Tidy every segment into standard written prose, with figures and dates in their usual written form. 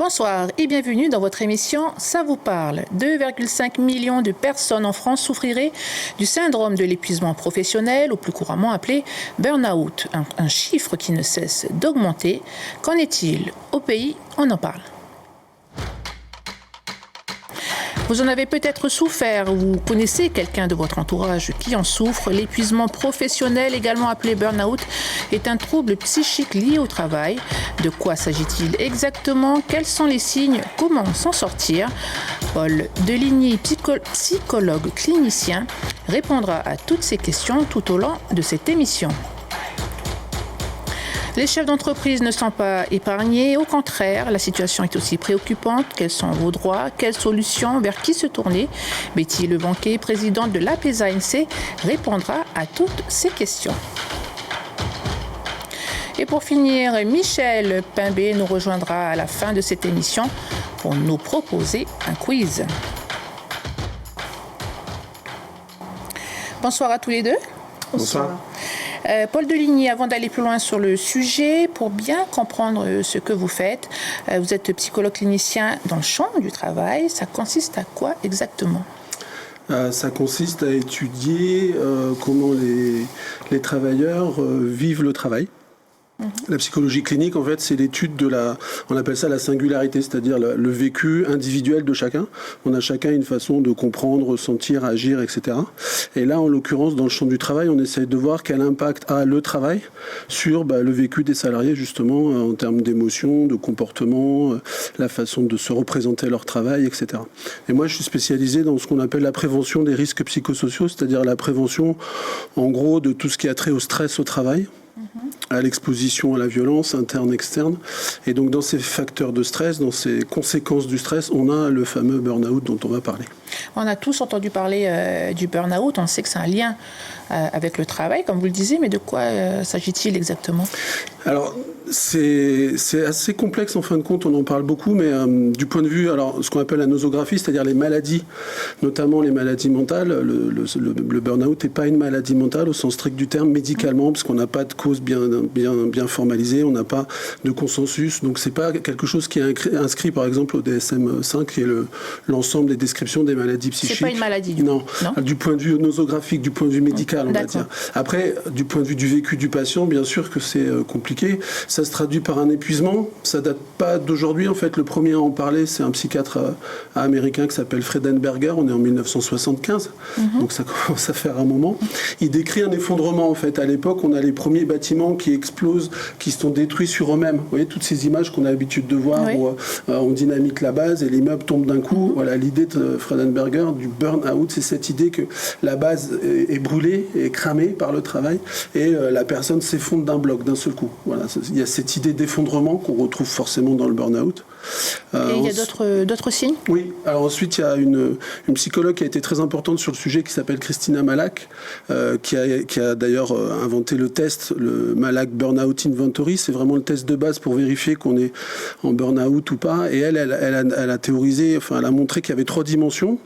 Bonsoir et bienvenue dans votre émission Ça vous parle. 2,5 millions de personnes en France souffriraient du syndrome de l'épuisement professionnel, ou plus couramment appelé burn-out. Un chiffre qui ne cesse d'augmenter. Qu'en est-il au pays? On en parle. Vous en avez peut-être souffert ou vous connaissez quelqu'un de votre entourage qui en souffre. L'épuisement professionnel, également appelé burn-out, est un trouble psychique lié au travail. De quoi s'agit-il exactement? Quels sont les signes? Comment s'en sortir? Paul Deligny, psychologue clinicien, répondra à toutes ces questions tout au long de cette émission. Les chefs d'entreprise ne sont pas épargnés, au contraire, la situation est aussi préoccupante. Quels sont vos droits? Quelles solutions? Vers qui se tourner? Betty Lebanquet, présidente de l'APESA-ANC, répondra à toutes ces questions. Et pour finir, Michel Pimbé nous rejoindra à la fin de cette émission pour nous proposer un quiz. Bonsoir à tous les deux. Bonsoir. Paul Deligny, avant d'aller plus loin sur le sujet, pour bien comprendre ce que vous faites, vous êtes psychologue clinicien dans le champ du travail. Ça consiste à quoi exactement ? Ça consiste à étudier comment les travailleurs vivent le travail. La psychologie clinique, en fait, c'est l'étude on appelle ça la singularité, c'est-à-dire le vécu individuel de chacun. On a chacun une façon de comprendre, ressentir, agir, etc. Et là, en l'occurrence, dans le champ du travail, on essaye de voir quel impact a le travail sur le vécu des salariés, justement, en termes d'émotions, de comportement, la façon de se représenter leur travail, etc. Et moi, je suis spécialisé dans ce qu'on appelle la prévention des risques psychosociaux, c'est-à-dire la prévention, en gros, de tout ce qui a trait au stress au travail, à l'exposition à la violence interne, externe. Et donc, dans ces facteurs de stress, dans ces conséquences du stress, on a le fameux burn-out dont on va parler. On a tous entendu parler du burn-out. On sait que c'est un lien avec le travail, comme vous le disiez, mais de quoi s'agit-il exactement ? Alors, c'est assez complexe en fin de compte, on en parle beaucoup, mais du point de vue, ce qu'on appelle la nosographie, c'est-à-dire les maladies, notamment les maladies mentales, le burn-out n'est pas une maladie mentale au sens strict du terme, médicalement, parce qu'on n'a pas de cause bien formalisée, on n'a pas de consensus, donc c'est pas quelque chose qui est inscrit par exemple au DSM-5, qui est l'ensemble des descriptions des maladies psychiques. C'est pas une maladie du coup. Non, du point de vue nosographique, du point de vue médical, on va dire. Après, du point de vue du vécu du patient, bien sûr que c'est compliqué. Ça se traduit par un épuisement. Ça date pas d'aujourd'hui. En fait, le premier à en parler, c'est un psychiatre américain qui s'appelle Friedenberger. On est en 1975, donc ça commence à faire un moment. Il décrit un effondrement, en fait. À l'époque, on a les premiers bâtiments qui explosent, qui sont détruits sur eux-mêmes. Vous voyez, toutes ces images qu'on a l'habitude de voir où on dynamite la base et l'immeuble tombe d'un coup. Voilà, l'idée de Friedenberger du burn-out, c'est cette idée que la base est brûlée, est cramée par le travail et la personne s'effondre d'un bloc, d'un seul coup. Voilà, il y a cette idée d'effondrement qu'on retrouve forcément dans le burn-out. Et il y a d'autres signes ? Oui. Alors ensuite, il y a une psychologue qui a été très importante sur le sujet qui s'appelle Christina Malak, qui a d'ailleurs inventé le test, le Malak Burnout Inventory. C'est vraiment le test de base pour vérifier qu'on est en burn-out ou pas. Et elle a théorisé, elle a montré qu'il y avait 3 dimensions.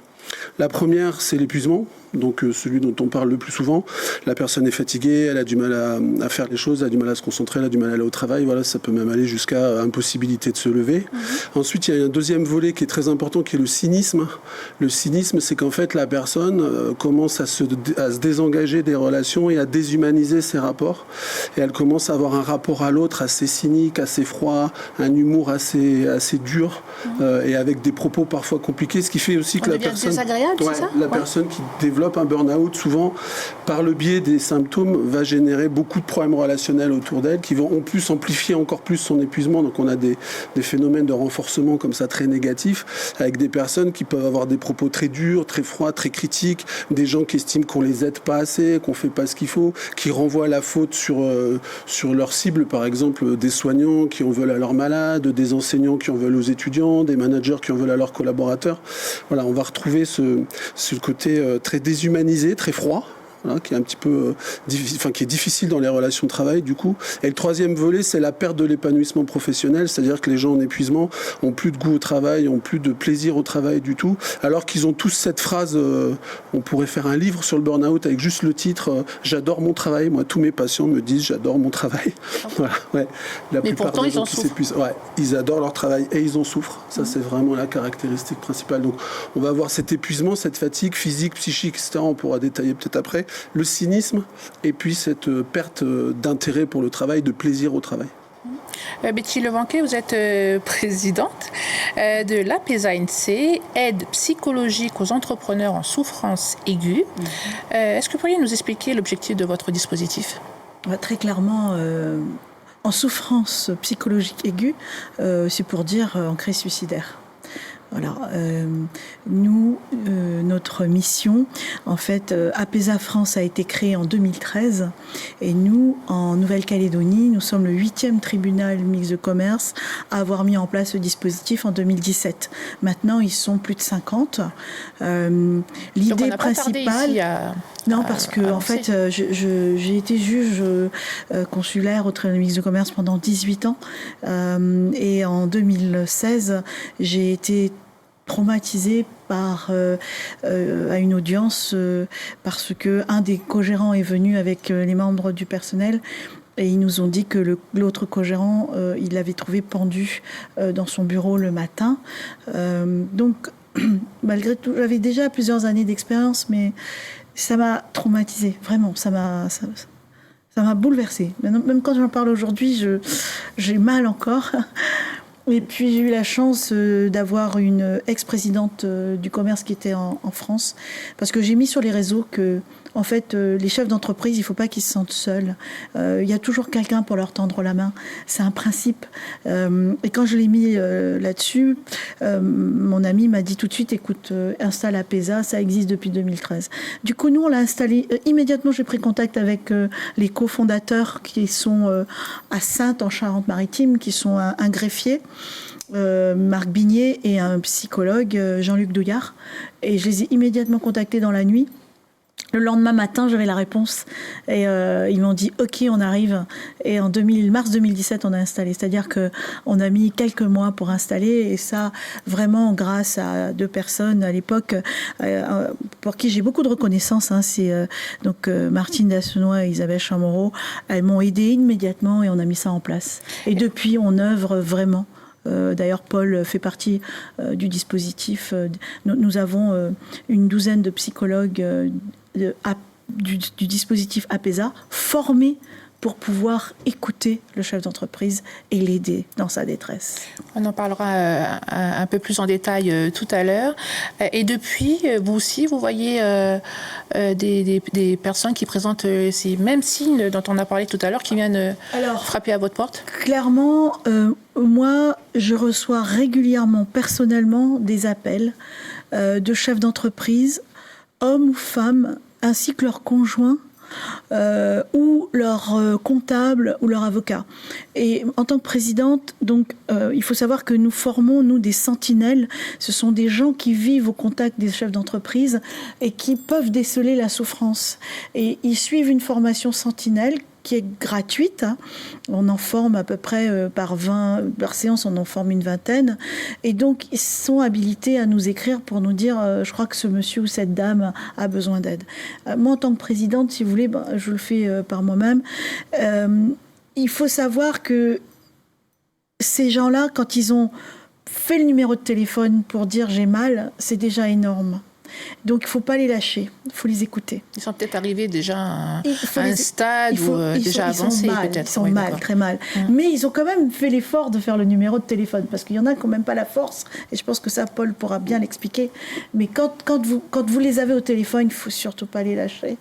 La première, c'est l'épuisement, donc celui dont on parle le plus souvent. La personne est fatiguée, elle a du mal à faire les choses, elle a du mal à se concentrer, elle a du mal à aller au travail. Voilà, ça peut même aller jusqu'à impossibilité de se lever. Ensuite, il y a un deuxième volet qui est très important, qui est le cynisme. Le cynisme, c'est qu'en fait, la personne commence à se désengager des relations et à déshumaniser ses rapports. Et elle commence à avoir un rapport à l'autre assez cynique, assez froid, un humour assez dur et avec des propos parfois compliqués, ce qui fait aussi que la personne... désagréable, c'est ça ? La personne qui développe un burn-out, souvent, par le biais des symptômes, va générer beaucoup de problèmes relationnels autour d'elle qui vont en plus amplifier encore plus son épuisement. Donc on a des phénomènes de renforcement comme ça très négatifs, avec des personnes qui peuvent avoir des propos très durs, très froids, très critiques, des gens qui estiment qu'on les aide pas assez, qu'on fait pas ce qu'il faut, qui renvoient la faute sur leur cible, par exemple des soignants qui en veulent à leurs malades, des enseignants qui en veulent aux étudiants, des managers qui en veulent à leurs collaborateurs. Voilà, on va retrouver ce côté très déshumanisé, très froid, voilà, qui est un petit peu qui est difficile dans les relations de travail du coup. Et le troisième volet, c'est la perte de l'épanouissement professionnel, c'est-à-dire que les gens en épuisement ont plus de goût au travail, ont plus de plaisir au travail du tout, alors qu'ils ont tous cette phrase, on pourrait faire un livre sur le burn-out avec juste le titre j'adore mon travail. Moi, tous mes patients me disent j'adore mon travail. Voilà, ouais. Mais pourtant, ils en souffrent. Ouais, ils adorent leur travail et ils en souffrent. Ça, c'est vraiment la caractéristique principale. Donc, on va avoir cet épuisement, cette fatigue physique, psychique, etc. On pourra détailler peut-être après. Le cynisme et puis cette perte d'intérêt pour le travail, de plaisir au travail. Betty Levanquet, vous êtes présidente de l'APESA-INSEE, aide psychologique aux entrepreneurs en souffrance aiguë. Est-ce que vous pourriez nous expliquer l'objectif de votre dispositif ? Très clairement, en souffrance psychologique aiguë, c'est pour dire en crise suicidaire. Voilà, nous, notre mission, en fait, APESA France a été créée en 2013 et nous, en Nouvelle-Calédonie, nous sommes le 8e tribunal mixte de commerce à avoir mis en place ce dispositif en 2017. Maintenant, ils sont plus de 50. L'idée principale... Non, parce que en fait, j'ai été juge consulaire au tribunal mixte de commerce pendant 18 ans et en 2016, j'ai été traumatisée par à une audience parce que un des co-gérants est venu avec les membres du personnel et ils nous ont dit que l'autre co-gérant il l'avait trouvé pendu dans son bureau le matin. Donc malgré tout, j'avais déjà plusieurs années d'expérience, mais ça m'a traumatisée, vraiment, ça m'a bouleversée. Même quand j'en parle aujourd'hui, j'ai mal encore. Et puis j'ai eu la chance d'avoir une ex-présidente du commerce qui était en France, parce que j'ai mis sur les réseaux que, en fait, les chefs d'entreprise, il ne faut pas qu'ils se sentent seuls. Il y a toujours quelqu'un pour leur tendre la main. C'est un principe. Et quand je l'ai mis là-dessus, mon ami m'a dit tout de suite, écoute, installe APESA, ça existe depuis 2013. Du coup, nous, on l'a installé. Immédiatement, j'ai pris contact avec les cofondateurs qui sont à Saintes, en Charente-Maritime, qui sont un greffier. Marc Bignet et un psychologue, Jean-Luc Douillard. Et je les ai immédiatement contactés dans la nuit. Le lendemain matin, j'avais la réponse et ils m'ont dit « Ok, on arrive ». Et en mars 2017, on a installé. C'est-à-dire qu'on a mis quelques mois pour installer et ça, vraiment grâce à 2 personnes à l'époque pour qui j'ai beaucoup de reconnaissance. C'est donc Martine Dassenois et Isabelle Chamorro. Elles m'ont aidée immédiatement et on a mis ça en place. Et depuis, on œuvre vraiment. D'ailleurs, Paul fait partie du dispositif. Nous avons une douzaine de psychologues du dispositif APESA formés pour pouvoir écouter le chef d'entreprise et l'aider dans sa détresse. On en parlera un peu plus en détail tout à l'heure. Et depuis, vous aussi, vous voyez des personnes qui présentent ces mêmes signes dont on a parlé tout à l'heure, qui viennent frapper à votre porte ? Clairement, moi, je reçois régulièrement, personnellement, des appels de chefs d'entreprise, hommes ou femmes, ainsi que leurs conjoints, ou leur comptable ou leur avocat. Et en tant que présidente, donc, il faut savoir que nous formons, nous, des sentinelles. Ce sont des gens qui vivent au contact des chefs d'entreprise et qui peuvent déceler la souffrance. Et ils suivent une formation sentinelle qui est gratuite. On en forme à peu près par séance, on en forme une vingtaine. Et donc, ils sont habilités à nous écrire pour nous dire je crois que ce monsieur ou cette dame a besoin d'aide. Moi, en tant que présidente, si vous voulez, je le fais par moi-même. Il faut savoir que ces gens-là, quand ils ont fait le numéro de téléphone pour dire j'ai mal, c'est déjà énorme. Donc, il ne faut pas les lâcher, il faut les écouter. Ils sont peut-être arrivés déjà à un stade où déjà avancé, peut-être. Ils sont mal, très mal. Mais ils ont quand même fait l'effort de faire le numéro de téléphone, parce qu'il y en a qui n'ont même pas la force, et je pense que ça, Paul pourra bien l'expliquer. Mais quand vous les avez au téléphone, il ne faut surtout pas les lâcher.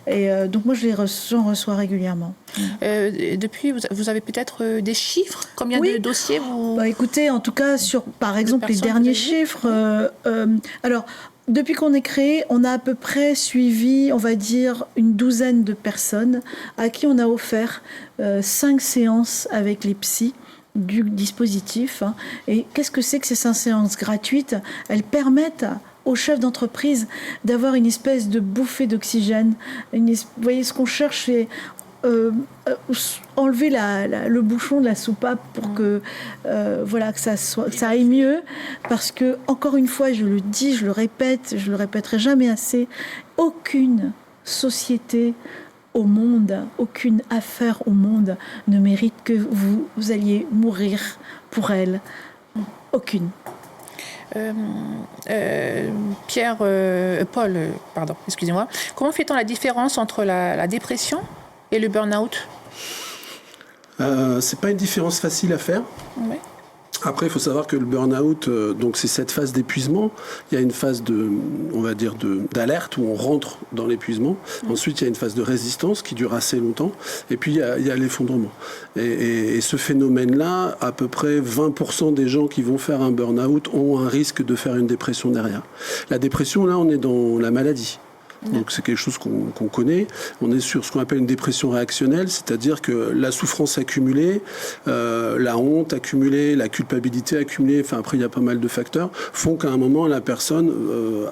Et donc, moi, j'en reçois régulièrement. Depuis, vous avez peut-être des chiffres ? Combien de dossiers vous... Écoutez, en tout cas, sur, par exemple, les derniers chiffres... alors, depuis qu'on est créé, on a à peu près suivi, on va dire, une douzaine de personnes à qui on a offert 5 séances avec les psys du dispositif. Et qu'est-ce que c'est que ces 5 séances gratuites ? Elles permettent aux chefs d'entreprise d'avoir une espèce de bouffée d'oxygène. Vous voyez, ce qu'on cherche, c'est enlever le bouchon de la soupape pour que ça aille mieux, parce que, encore une fois, je le dis, je le répète, je le répéterai jamais assez, aucune société au monde, aucune affaire au monde ne mérite que vous alliez mourir pour elle. Aucune. Paul, excusez-moi. Comment fait-on la différence entre la dépression et le burn-out ? C'est pas une différence facile à faire. Ouais. Après, il faut savoir que le burn-out, donc c'est cette phase d'épuisement. Il y a une phase d'alerte où on rentre dans l'épuisement. Ensuite, il y a une phase de résistance qui dure assez longtemps. Et puis, il y a l'effondrement. Et ce phénomène-là, à peu près 20% des gens qui vont faire un burn-out ont un risque de faire une dépression derrière. La dépression, là, on est dans la maladie. Donc c'est quelque chose qu'on connaît. On est sur ce qu'on appelle une dépression réactionnelle, c'est-à-dire que la souffrance accumulée, la honte accumulée, la culpabilité accumulée, enfin après il y a pas mal de facteurs, font qu'à un moment la personne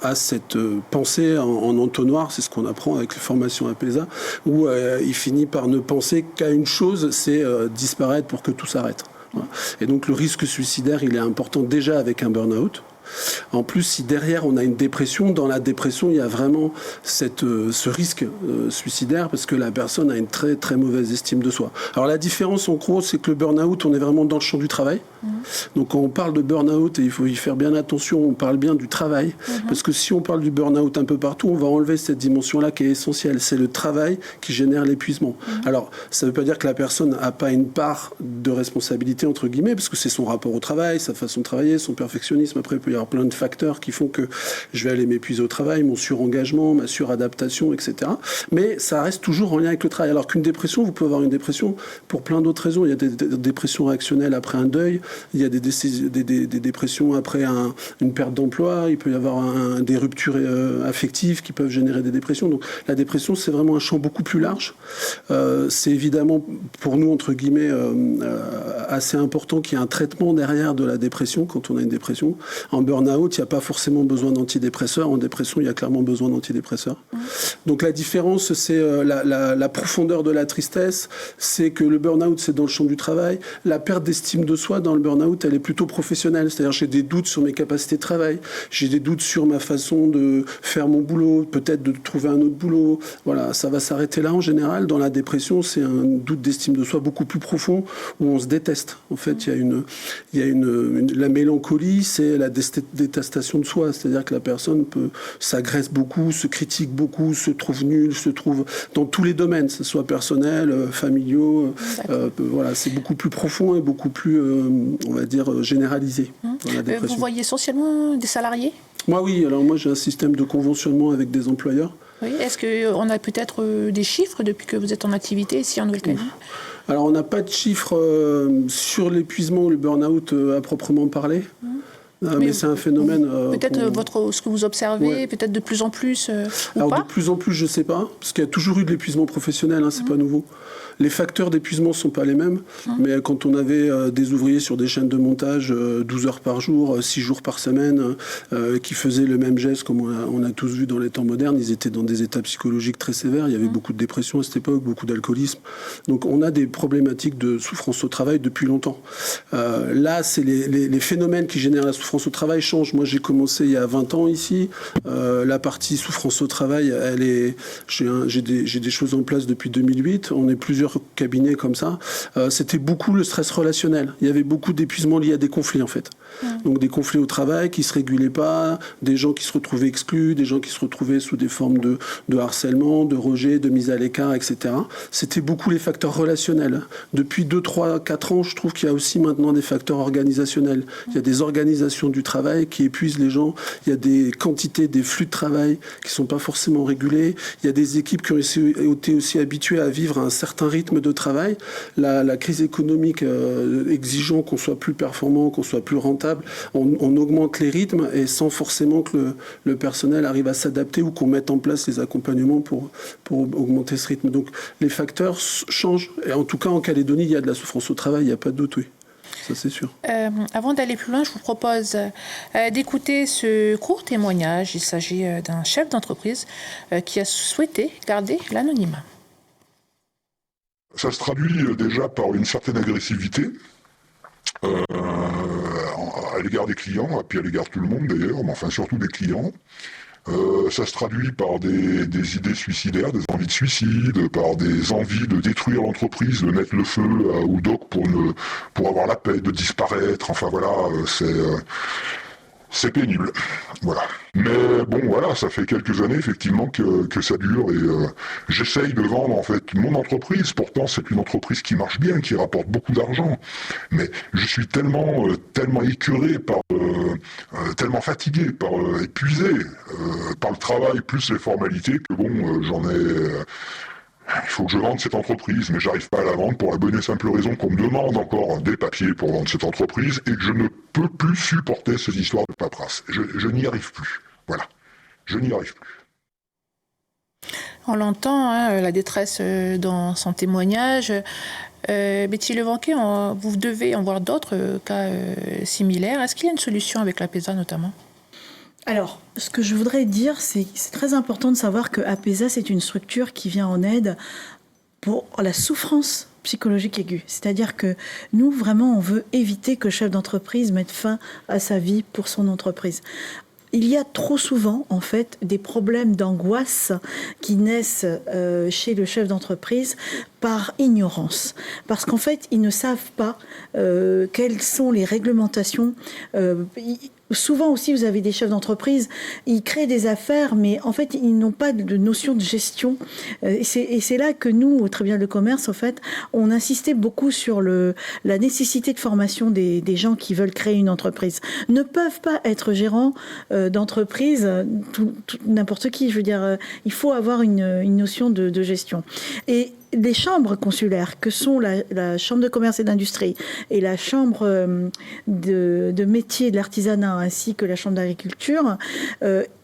a cette pensée en entonnoir, c'est ce qu'on apprend avec les formations APESA, où il finit par ne penser qu'à une chose, c'est disparaître pour que tout s'arrête. Voilà. Et donc le risque suicidaire, il est important déjà avec un burn-out. En plus, si derrière on a une dépression, dans la dépression, il y a vraiment ce risque suicidaire parce que la personne a une très très mauvaise estime de soi. Alors la différence en gros, c'est que le burn-out, on est vraiment dans le champ du travail. Donc quand on parle de burn-out, et il faut y faire bien attention, on parle bien du travail. Parce que si on parle du burn-out un peu partout, on va enlever cette dimension-là qui est essentielle. C'est le travail qui génère l'épuisement. Alors, ça ne veut pas dire que la personne n'a pas une part de responsabilité, entre guillemets, parce que c'est son rapport au travail, sa façon de travailler, son perfectionnisme. Après, il peut y avoir plein de facteurs qui font que je vais aller m'épuiser au travail, mon surengagement, ma suradaptation, etc. Mais ça reste toujours en lien avec le travail. Alors qu'une dépression, vous pouvez avoir une dépression pour plein d'autres raisons. Il y a des dépressions réactionnelles après un deuil, il y a des dépressions après une perte d'emploi, il peut y avoir des ruptures affectives qui peuvent générer des dépressions. Donc la dépression, c'est vraiment un champ beaucoup plus large. C'est évidemment, pour nous, entre guillemets, assez important qu'il y ait un traitement derrière de la dépression quand on a une dépression. En burn-out, il n'y a pas forcément besoin d'antidépresseurs. En dépression, il y a clairement besoin d'antidépresseurs. Donc la différence, c'est la profondeur de la tristesse, c'est que le burn-out, c'est dans le champ du travail. La perte d'estime de soi dans le burn-out, elle est plutôt professionnelle. C'est-à-dire j'ai des doutes sur mes capacités de travail, j'ai des doutes sur ma façon de faire mon boulot, peut-être de trouver un autre boulot. Voilà, ça va s'arrêter là en général. Dans la dépression, c'est un doute d'estime de soi beaucoup plus profond où on se déteste. En fait, il y a la mélancolie, c'est la détestation de soi. C'est-à-dire que la personne s'agresse beaucoup, se critique beaucoup, se trouve nulle, se trouve dans tous les domaines, que ce soit personnel, familiaux. Voilà, c'est beaucoup plus profond et beaucoup plus, on va dire, généralisé dans la dépression. Vous voyez essentiellement des salariés ? Moi, oui. Alors moi, j'ai un système de conventionnement avec des employeurs. Oui. Est-ce qu'on a peut-être des chiffres depuis que vous êtes en activité ici en Nouvelle-Calédonie ? Alors, on n'a pas de chiffres sur l'épuisement ou le burn-out à proprement parler. Mais c'est un phénomène... peut-être ce que vous observez, peut-être de plus en plus ou Alors, pas ? de plus en plus, je ne sais pas, parce qu'il y a toujours eu de l'épuisement professionnel, c'est pas nouveau. Les facteurs d'épuisement ne sont pas les mêmes, mais quand on avait des ouvriers sur des chaînes de montage 12 heures par jour, 6 jours par semaine, qui faisaient le même geste, comme on a tous vu dans les temps modernes, ils étaient dans des états psychologiques très sévères, il y avait beaucoup de dépression à cette époque, beaucoup d'alcoolisme. Donc on a des problématiques de souffrance au travail depuis longtemps. Là, c'est les phénomènes qui génèrent la souffrance au travail changent. Moi, j'ai commencé il y a 20 ans ici. La partie souffrance au travail, j'ai des choses en place depuis 2008. On est plusieurs cabinets comme ça. C'était beaucoup le stress relationnel. Il y avait beaucoup d'épuisement lié à des conflits, en fait. Donc des conflits au travail qui ne se régulaient pas, des gens qui se retrouvaient exclus, des gens qui se retrouvaient sous des formes de harcèlement, de rejet, de mise à l'écart, etc. C'était beaucoup les facteurs relationnels. Depuis 2, 3, 4 ans, je trouve qu'il y a aussi maintenant des facteurs organisationnels. Il y a des organisations du travail qui épuisent les gens. Il y a des quantités, des flux de travail qui ne sont pas forcément régulés. Il y a des équipes qui ont été aussi habituées à vivre à un certain rythme de travail. La crise économique exigeant qu'on soit plus performant, qu'on soit plus rentable, on augmente les rythmes et sans forcément que le personnel arrive à s'adapter ou qu'on mette en place les accompagnements pour augmenter ce rythme. Donc les facteurs changent. Et en tout cas, en Calédonie, il y a de la souffrance au travail, il n'y a pas de doute, oui. ça c'est sûr. Avant d'aller plus loin, je vous propose d'écouter ce court témoignage. Il s'agit d'un chef d'entreprise qui a souhaité garder l'anonymat. Ça se traduit déjà par une certaine agressivité à l'égard des clients, et puis à l'égard de tout le monde d'ailleurs, mais enfin surtout des clients. Ça se traduit par des idées suicidaires, des envies de suicide, par des envies de détruire l'entreprise, de mettre le feu au doc pour avoir la paix, de disparaître. Enfin voilà, c'est pénible. Voilà. Mais bon, voilà, ça fait quelques années effectivement que ça dure et j'essaye de vendre en fait mon entreprise. Pourtant, c'est une entreprise qui marche bien, qui rapporte beaucoup d'argent. Mais je suis tellement écœuré tellement fatigué, épuisé par le travail plus les formalités que bon, il faut que je vende cette entreprise, mais j'arrive pas à la vendre pour la bonne et simple raison qu'on me demande encore des papiers pour vendre cette entreprise et que je ne peux plus supporter ces histoires de paperasse. Je n'y arrive plus. Voilà. Je n'y arrive plus. On l'entend, la détresse dans son témoignage. Betty Levanquet, vous devez en voir d'autres cas similaires. Est-ce qu'il y a une solution avec l'APESA notamment ? Alors, ce que je voudrais dire, c'est très important de savoir que APESA, c'est une structure qui vient en aide pour la souffrance psychologique aiguë. C'est-à-dire que nous, vraiment, on veut éviter que le chef d'entreprise mette fin à sa vie pour son entreprise. Il y a trop souvent, en fait, des problèmes d'angoisse qui naissent chez le chef d'entreprise par ignorance. Parce qu'en fait, ils ne savent pas quelles sont les réglementations. Souvent aussi, vous avez des chefs d'entreprise, ils créent des affaires, mais en fait, ils n'ont pas de notion de gestion. Et c'est là que nous, au tribunal de commerce, en fait, on insistait beaucoup sur la nécessité de formation des gens qui veulent créer une entreprise. Ne peuvent pas être gérants d'entreprise, n'importe qui. Je veux dire, il faut avoir une notion de gestion. Et les chambres consulaires, que sont la Chambre de commerce et d'industrie et la Chambre de métier et de l'artisanat, ainsi que la Chambre d'agriculture,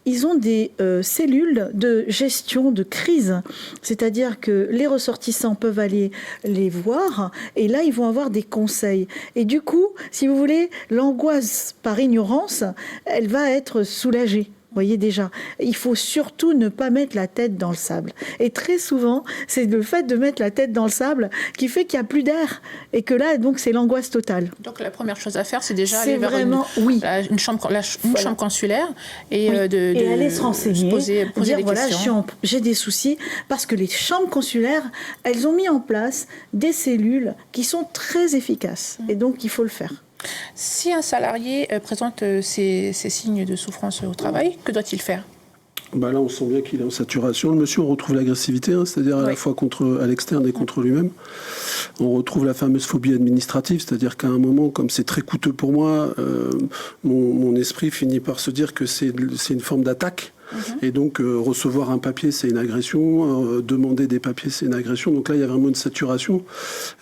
ils ont des cellules de gestion de crise. C'est-à-dire que les ressortissants peuvent aller les voir et là, ils vont avoir des conseils. Et du coup, si vous voulez, l'angoisse par ignorance, elle va être soulagée. Vous voyez déjà, il faut surtout ne pas mettre la tête dans le sable. Et très souvent, c'est le fait de mettre la tête dans le sable qui fait qu'il n'y a plus d'air. Et que là, donc, c'est l'angoisse totale. Donc, la première chose à faire, c'est déjà aller vers une chambre consulaire et et aller se renseigner, poser dire, des voilà, questions. j'ai des soucis, parce que les chambres consulaires, elles ont mis en place des cellules qui sont très efficaces. Et donc, il faut le faire. Si un salarié présente ces signes de souffrance au travail, que doit-il faire ? Là, on sent bien qu'il est en saturation. Le monsieur, on retrouve l'agressivité, c'est-à-dire à la fois à l'externe et contre lui-même. On retrouve la fameuse phobie administrative, c'est-à-dire qu'à un moment, comme c'est très coûteux pour moi, mon esprit finit par se dire que c'est une forme d'attaque. Et donc, recevoir un papier, c'est une agression. Demander des papiers, c'est une agression. Donc là, il y a vraiment une saturation.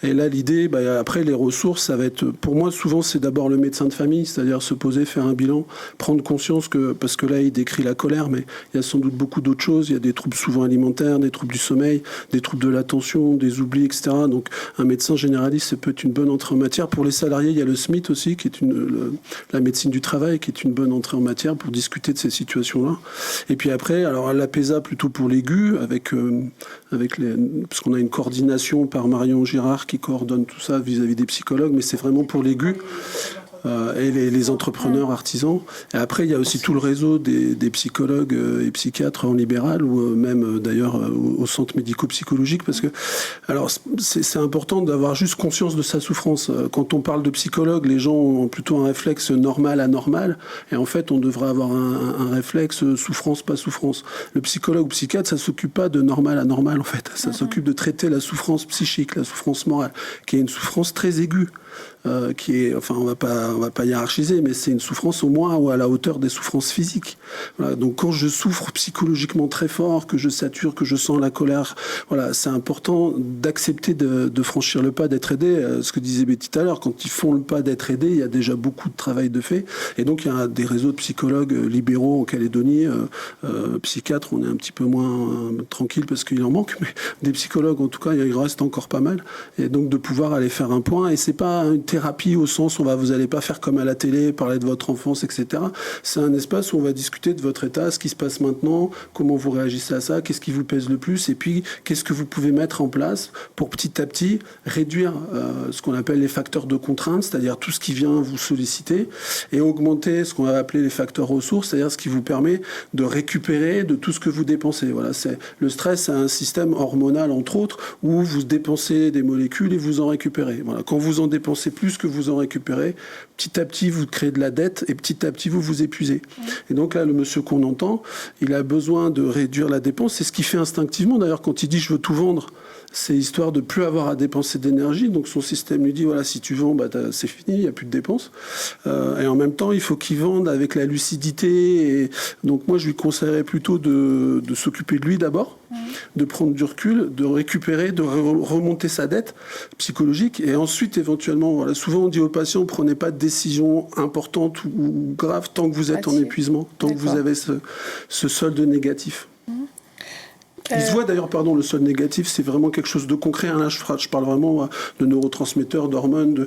Et là, l'idée, après, les ressources, ça va être... Pour moi, souvent, c'est d'abord le médecin de famille, c'est-à-dire se poser, faire un bilan, prendre conscience que... Parce que là, il décrit la colère, mais il y a sans doute beaucoup d'autres choses. Il y a des troubles souvent alimentaires, des troubles du sommeil, des troubles de l'attention, des oublis, etc. Donc, un médecin généraliste, ça peut être une bonne entrée en matière. Pour les salariés, il y a le SMIT aussi, qui est la médecine du travail, qui est une bonne entrée en matière pour discuter de ces situations-là. Et puis après, alors l'APESA plutôt pour l'aigu, parce qu'on a une coordination par Marion Girard qui coordonne tout ça vis-à-vis des psychologues, mais c'est vraiment pour l'aigu. Et les entrepreneurs artisans. Et après, il y a aussi tout le réseau des psychologues et psychiatres en libéral, ou même d'ailleurs au centre médico-psychologique, parce que alors c'est important d'avoir juste conscience de sa souffrance. Quand on parle de psychologue, les gens ont plutôt un réflexe normal-anormal, et en fait, on devrait avoir un réflexe souffrance, pas souffrance. Le psychologue ou psychiatre, ça s'occupe pas de normal-anormal, en fait. Ça s'occupe de traiter la souffrance psychique, la souffrance morale, qui est une souffrance très aiguë. Qui est, enfin, on va pas hiérarchiser, mais c'est une souffrance au moins ou à la hauteur des souffrances physiques. Voilà, donc quand je souffre psychologiquement très fort, que je sature, que je sens la colère, voilà, c'est important d'accepter de franchir le pas, d'être aidé. Ce que disait Betty tout à l'heure, quand ils font le pas d'être aidés, il y a déjà beaucoup de travail de fait. Et donc il y a des réseaux de psychologues libéraux en Calédonie, psychiatres, on est un petit peu moins tranquille parce qu'il en manque, mais des psychologues en tout cas, il reste encore pas mal. Et donc de pouvoir aller faire un point, et c'est pas une thérapie au sens où vous n'allez pas faire comme à la télé, parler de votre enfance, etc. C'est un espace où on va discuter de votre état, ce qui se passe maintenant, comment vous réagissez à ça, qu'est-ce qui vous pèse le plus, et puis qu'est-ce que vous pouvez mettre en place pour petit à petit réduire ce qu'on appelle les facteurs de contrainte, c'est-à-dire tout ce qui vient vous solliciter, et augmenter ce qu'on va appeler les facteurs ressources, c'est-à-dire ce qui vous permet de récupérer de tout ce que vous dépensez. Voilà, le stress, c'est un système hormonal, entre autres, où vous dépensez des molécules et vous en récupérez. Voilà. Quand vous en dépensez plus que vous en récupérez, petit à petit, vous créez de la dette et petit à petit, vous vous épuisez. Et donc là, le monsieur qu'on entend, il a besoin de réduire la dépense. C'est ce qu'il fait instinctivement. D'ailleurs, quand il dit « je veux tout vendre », c'est histoire de plus avoir à dépenser d'énergie. Donc son système lui dit, voilà, si tu vends, c'est fini, il n'y a plus de dépenses. Et en même temps, il faut qu'il vende avec la lucidité. Et donc moi, je lui conseillerais plutôt de s'occuper de lui d'abord, de prendre du recul, de récupérer, de remonter sa dette psychologique. Et ensuite, éventuellement, voilà, souvent on dit aux patients, prenez pas de décision importante ou grave tant que vous êtes en épuisement, tant que vous avez ce solde négatif. Il se voit d'ailleurs, le solde négatif, c'est vraiment quelque chose de concret. Là, je parle vraiment de neurotransmetteurs, d'hormones.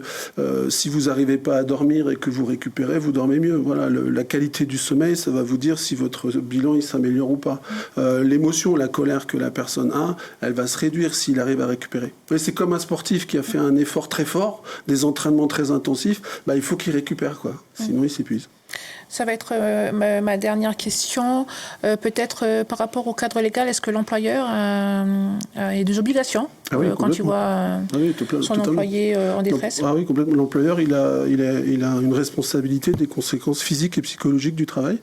Si vous n'arrivez pas à dormir et que vous récupérez, vous dormez mieux. Voilà, la qualité du sommeil, ça va vous dire si votre bilan il s'améliore ou pas. L'émotion, la colère que la personne a, elle va se réduire s'il arrive à récupérer. Et c'est comme un sportif qui a fait un effort très fort, des entraînements très intensifs, il faut qu'il récupère, quoi. Sinon il s'épuise. Ça va être ma dernière question. Peut-être par rapport au cadre légal, est-ce que l'employeur a des obligations quand il voit son employé en détresse? Oui, complètement. L'employeur, il a une responsabilité des conséquences physiques et psychologiques du travail.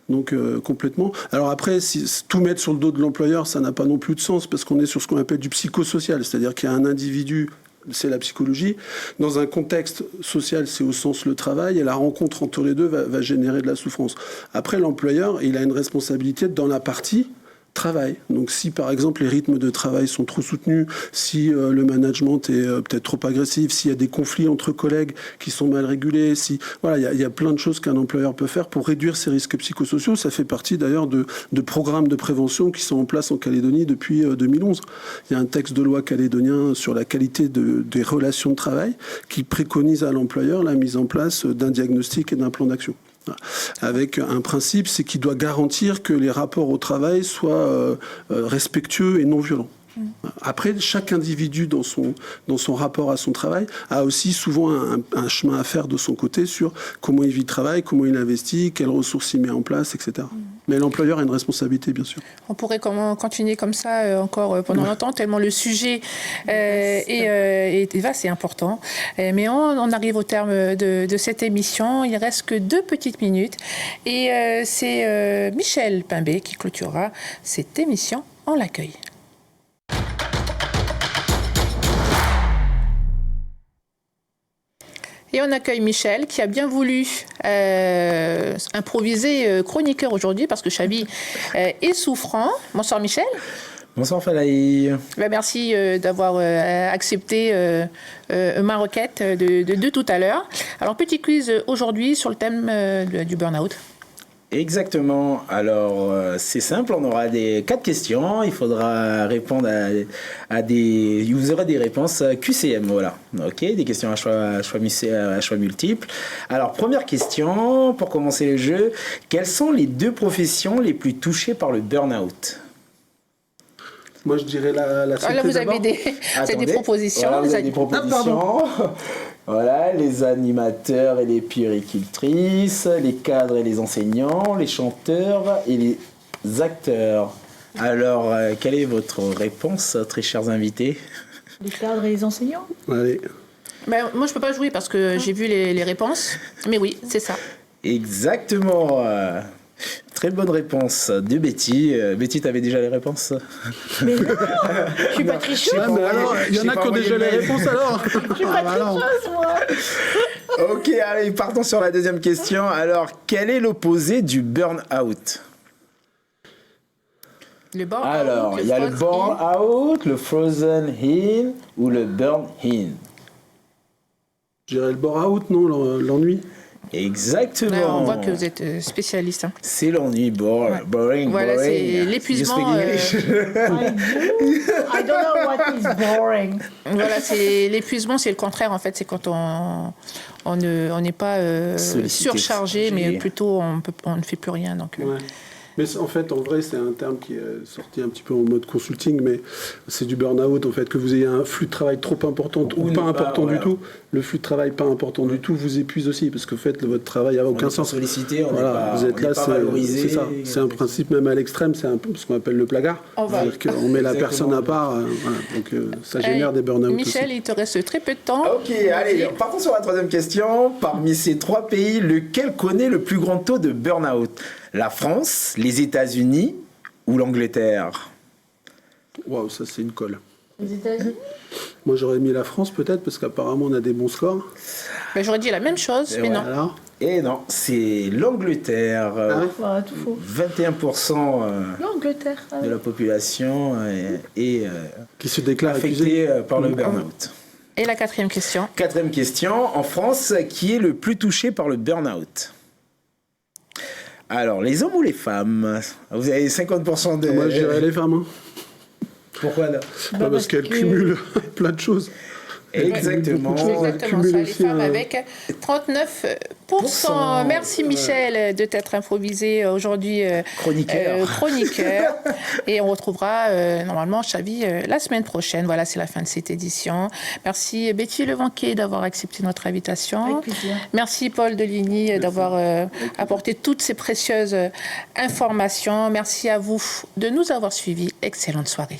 Donc complètement. Alors après, tout mettre sur le dos de l'employeur, ça n'a pas non plus de sens parce qu'on est sur ce qu'on appelle du psychosocial, c'est-à-dire qu'il y a un individu, c'est la psychologie. Dans un contexte social, c'est au sens le travail, et la rencontre entre les deux va générer de la souffrance. Après, l'employeur, il a une responsabilité dans la partie travail. Donc si par exemple les rythmes de travail sont trop soutenus, si le management est peut-être trop agressif, s'il y a des conflits entre collègues qui sont mal régulés, il y a plein de choses qu'un employeur peut faire pour réduire ces risques psychosociaux. Ça fait partie d'ailleurs de programmes de prévention qui sont en place en Calédonie depuis 2011. Il y a un texte de loi calédonien sur la qualité des relations de travail qui préconise à l'employeur la mise en place d'un diagnostic et d'un plan d'action. Avec un principe, c'est qu'il doit garantir que les rapports au travail soient respectueux et non violents. Après, chaque individu dans son rapport à son travail a aussi souvent un chemin à faire de son côté sur comment il vit le travail, comment il investit, quelles ressources il met en place, etc. Mais l'employeur a une responsabilité, bien sûr. On pourrait continuer comme ça encore pendant longtemps, tellement le sujet est vaste et important. Mais on arrive au terme de cette émission. Il ne reste que 2 petites minutes. Et c'est Michel Pimbé qui clôturera cette émission. On l'accueille. Et on accueille Michel, qui a bien voulu improviser chroniqueur aujourd'hui, parce que Chabi est souffrant. Bonsoir Michel. Bonsoir Falaï. Merci d'avoir accepté ma requête de tout à l'heure. Alors, petit quiz aujourd'hui sur le thème du burn-out. Exactement. Alors, c'est simple, on aura 4 questions. Il faudra répondre à des... Vous aurez des réponses QCM, voilà. OK, des questions à choix multiples. Alors, première question, pour commencer le jeu. Quelles sont les 2 professions les plus touchées par le burn-out ? Moi, je dirais la santé. Là, vous avez des propositions. Voilà, vous avez des propositions. Voilà, les animateurs et les puéricultrices, les cadres et les enseignants, les chanteurs et les acteurs. Alors, quelle est votre réponse, très chers invités ? Les cadres et les enseignants ? Allez. Moi, je ne peux pas jouer parce que j'ai vu les réponses. Mais oui, c'est ça. Exactement. Très bonne réponse de Betty. Betty, tu avais déjà les réponses ? Mais non, je suis pas tricheuse. Il y en a qui ont déjà les réponses alors. Je suis pas tricheuse, moi. Ok, allez, partons sur la deuxième question. Alors, quel est l'opposé du burn-out ? Alors, il y a le burn-out, le frozen in ou le burn-in. Je dirais le burn-out, non, l'ennui. Exactement. Là, on voit que vous êtes spécialiste. Hein. C'est l'ennui, boring, Voilà, boring. c'est l'épuisement. I don't know what is boring. Voilà, c'est l'épuisement, c'est le contraire en fait. C'est quand on n'est pas Sollicité, surchargé, mais sollicité. plutôt on ne fait plus rien. Donc, Ouais. Mais en fait, en vrai, c'est un terme qui est sorti un petit peu en mode consulting, mais c'est du burn-out, en fait, que vous ayez un flux de travail trop important ou ne pas pas, important voilà. du tout. Le flux de travail pas important du tout vous épuise aussi, parce que en fait, votre travail n'a aucun sens. Sollicité, on n'est Voilà, pas, vous êtes on là, n'est pas valorisé. c'est ça. C'est un principe même à l'extrême, c'est un peu ce qu'on appelle le placard. C'est-à-dire qu'on met la Exactement. personne à part, voilà. Donc ça génère des burn-out Michel, aussi. il te reste très peu de temps. Ok, allez, partons sur la troisième question. Parmi ces 3 pays, lequel connaît le plus grand taux de burn-out? La France, les États-Unis ou l'Angleterre? Waouh, ça c'est une colle. Les États-Unis. Moi j'aurais mis la France peut-être, parce qu'apparemment on a des bons scores. Ben, j'aurais dit la même chose, Et mais non. Alors, Et non, c'est l'Angleterre. Ah ouais Voilà, tout faux. 21% L'Angleterre. Ah de oui. la population est qui se déclare accusé. affectée par le burn-out. Et la 4e question. 4e question. En France, qui est le plus touché par le burn-out? Alors, les hommes ou les femmes? Vous avez 50% de... Moi je dirais les femmes. Hein. Pourquoi là? Pas parce qu'elles que- cumulent plein de choses. Exactement. beaucoup de choses. Exactement cumule ça, les aussi femmes un- avec 39%. Merci Michel de t'être improvisé aujourd'hui Chroniqueur. chroniqueur. Et on retrouvera normalement Chavi la semaine prochaine. Voilà, c'est la fin de cette édition. Merci Betty Levanquet d'avoir accepté notre invitation. Avec plaisir. Merci Paul Deligny d'avoir apporté toutes ces précieuses informations. Merci à vous de nous avoir suivis. Excellente soirée.